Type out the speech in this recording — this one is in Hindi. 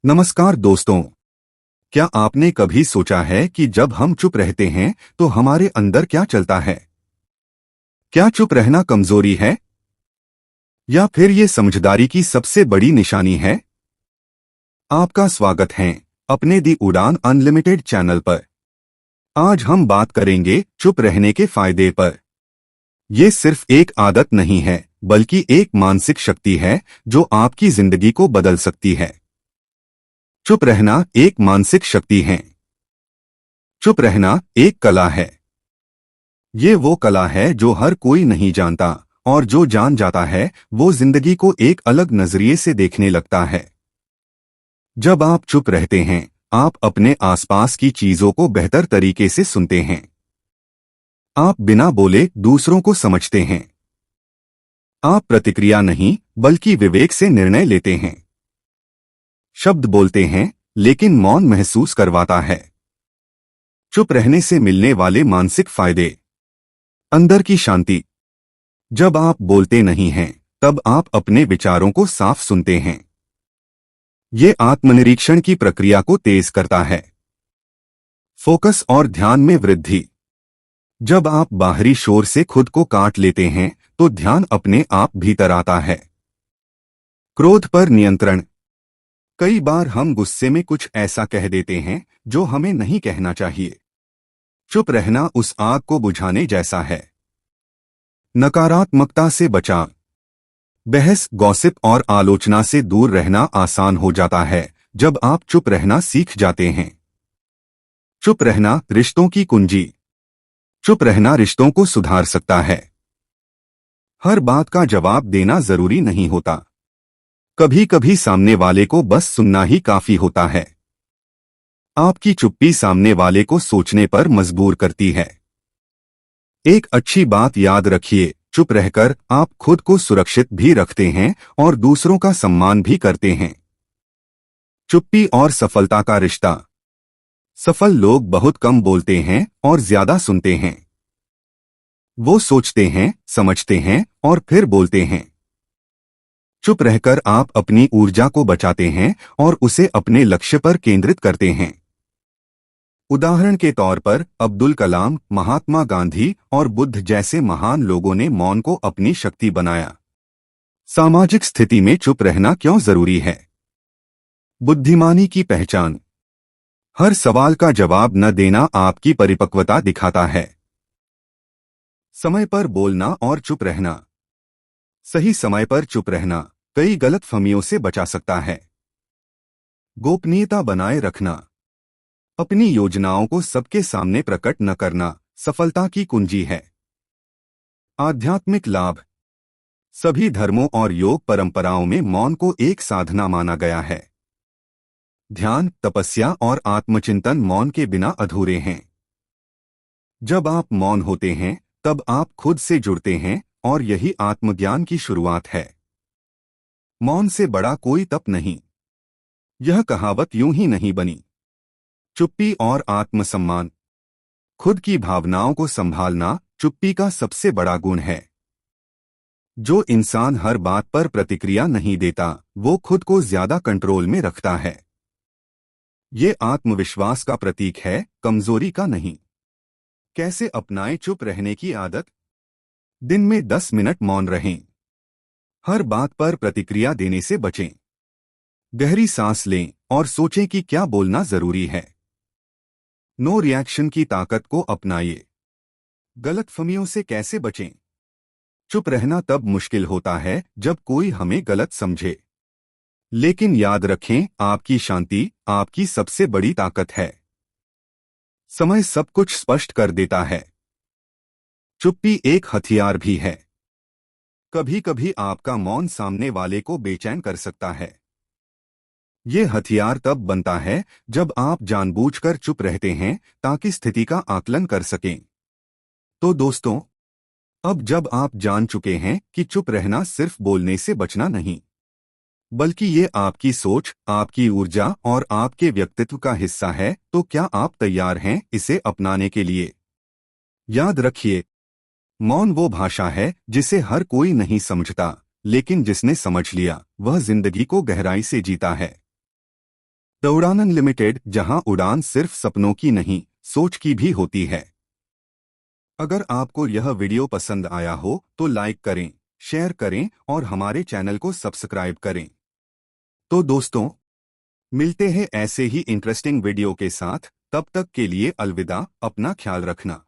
नमस्कार दोस्तों। क्या आपने कभी सोचा है कि जब हम चुप रहते हैं तो हमारे अंदर क्या चलता है? क्या चुप रहना कमजोरी है या फिर ये समझदारी की सबसे बड़ी निशानी है? आपका स्वागत है अपने दी उड़ान अनलिमिटेड चैनल पर। आज हम बात करेंगे चुप रहने के फायदे पर। ये सिर्फ एक आदत नहीं है बल्कि एक मानसिक शक्ति है जो आपकी जिंदगी को बदल सकती है। चुप रहना एक मानसिक शक्ति है। चुप रहना एक कला है। ये वो कला है जो हर कोई नहीं जानता, और जो जान जाता है वो जिंदगी को एक अलग नजरिए से देखने लगता है। जब आप चुप रहते हैं आप अपने आसपास की चीजों को बेहतर तरीके से सुनते हैं। आप बिना बोले दूसरों को समझते हैं। आप प्रतिक्रिया नहीं बल्कि विवेक से निर्णय लेते हैं। शब्द बोलते हैं लेकिन मौन महसूस करवाता है। चुप रहने से मिलने वाले मानसिक फायदे। अंदर की शांति। जब आप बोलते नहीं हैं तब आप अपने विचारों को साफ सुनते हैं। ये आत्मनिरीक्षण की प्रक्रिया को तेज करता है। फोकस और ध्यान में वृद्धि। जब आप बाहरी शोर से खुद को काट लेते हैं तो ध्यान अपने आप भीतर आता है। क्रोध पर नियंत्रण। कई बार हम गुस्से में कुछ ऐसा कह देते हैं जो हमें नहीं कहना चाहिए। चुप रहना उस आग को बुझाने जैसा है। नकारात्मकता से बचाव। बहस, गॉसिप और आलोचना से दूर रहना आसान हो जाता है जब आप चुप रहना सीख जाते हैं। चुप रहना रिश्तों की कुंजी। चुप रहना रिश्तों को सुधार सकता है। हर बात का जवाब देना जरूरी नहीं होता। कभी कभी सामने वाले को बस सुनना ही काफी होता है। आपकी चुप्पी सामने वाले को सोचने पर मजबूर करती है। एक अच्छी बात याद रखिए, चुप रहकर आप खुद को सुरक्षित भी रखते हैं और दूसरों का सम्मान भी करते हैं। चुप्पी और सफलता का रिश्ता। सफल लोग बहुत कम बोलते हैं और ज्यादा सुनते हैं। वो सोचते हैं, समझते हैं और फिर बोलते हैं। चुप रहकर आप अपनी ऊर्जा को बचाते हैं और उसे अपने लक्ष्य पर केंद्रित करते हैं। उदाहरण के तौर पर अब्दुल कलाम, महात्मा गांधी और बुद्ध जैसे महान लोगों ने मौन को अपनी शक्ति बनाया। सामाजिक स्थिति में चुप रहना क्यों जरूरी है? बुद्धिमानी की पहचान। हर सवाल का जवाब न देना आपकी परिपक्वता दिखाता है। समय पर बोलना और चुप रहना। सही समय पर चुप रहना कई गलतफहमियों से बचा सकता है। गोपनीयता बनाए रखना। अपनी योजनाओं को सबके सामने प्रकट न करना सफलता की कुंजी है। आध्यात्मिक लाभ। सभी धर्मों और योग परंपराओं में मौन को एक साधना माना गया है। ध्यान, तपस्या और आत्मचिंतन मौन के बिना अधूरे हैं। जब आप मौन होते हैं तब आप खुद से जुड़ते हैं और यही आत्मज्ञान की शुरुआत है। मौन से बड़ा कोई तप नहीं। यह कहावत यूं ही नहीं बनी। चुप्पी और आत्मसम्मान। खुद की भावनाओं को संभालना चुप्पी का सबसे बड़ा गुण है। जो इंसान हर बात पर प्रतिक्रिया नहीं देता वो खुद को ज्यादा कंट्रोल में रखता है। ये आत्मविश्वास का प्रतीक है, कमजोरी का नहीं। कैसे अपनाएं चुप रहने की आदत? दिन में 10 मिनट मौन रहें। हर बात पर प्रतिक्रिया देने से बचें। गहरी सांस लें और सोचें कि क्या बोलना जरूरी है। नो रिएक्शन की ताकत को अपनाइए। गलतफहमियों से कैसे बचें? चुप रहना तब मुश्किल होता है जब कोई हमें गलत समझे। लेकिन याद रखें, आपकी शांति आपकी सबसे बड़ी ताकत है। समय सब कुछ स्पष्ट कर देता है। चुप्पी एक हथियार भी है। कभी कभी आपका मौन सामने वाले को बेचैन कर सकता है। ये हथियार तब बनता है जब आप जानबूझकर चुप रहते हैं ताकि स्थिति का आकलन कर सकें। तो दोस्तों, अब जब आप जान चुके हैं कि चुप रहना सिर्फ बोलने से बचना नहीं, बल्कि ये आपकी सोच, आपकी ऊर्जा और आपके व्यक्तित्व का हिस्सा है, तो क्या आप तैयार हैं इसे अपनाने के लिए? याद रखिए, मौन वो भाषा है जिसे हर कोई नहीं समझता, लेकिन जिसने समझ लिया वह जिंदगी को गहराई से जीता है। उड़ान अनलिमिटेड, जहां उड़ान सिर्फ सपनों की नहीं, सोच की भी होती है। अगर आपको यह वीडियो पसंद आया हो तो लाइक करें, शेयर करें और हमारे चैनल को सब्सक्राइब करें। तो दोस्तों, मिलते हैं ऐसे ही इंटरेस्टिंग वीडियो के साथ। तब तक के लिए अलविदा, अपना ख्याल रखना।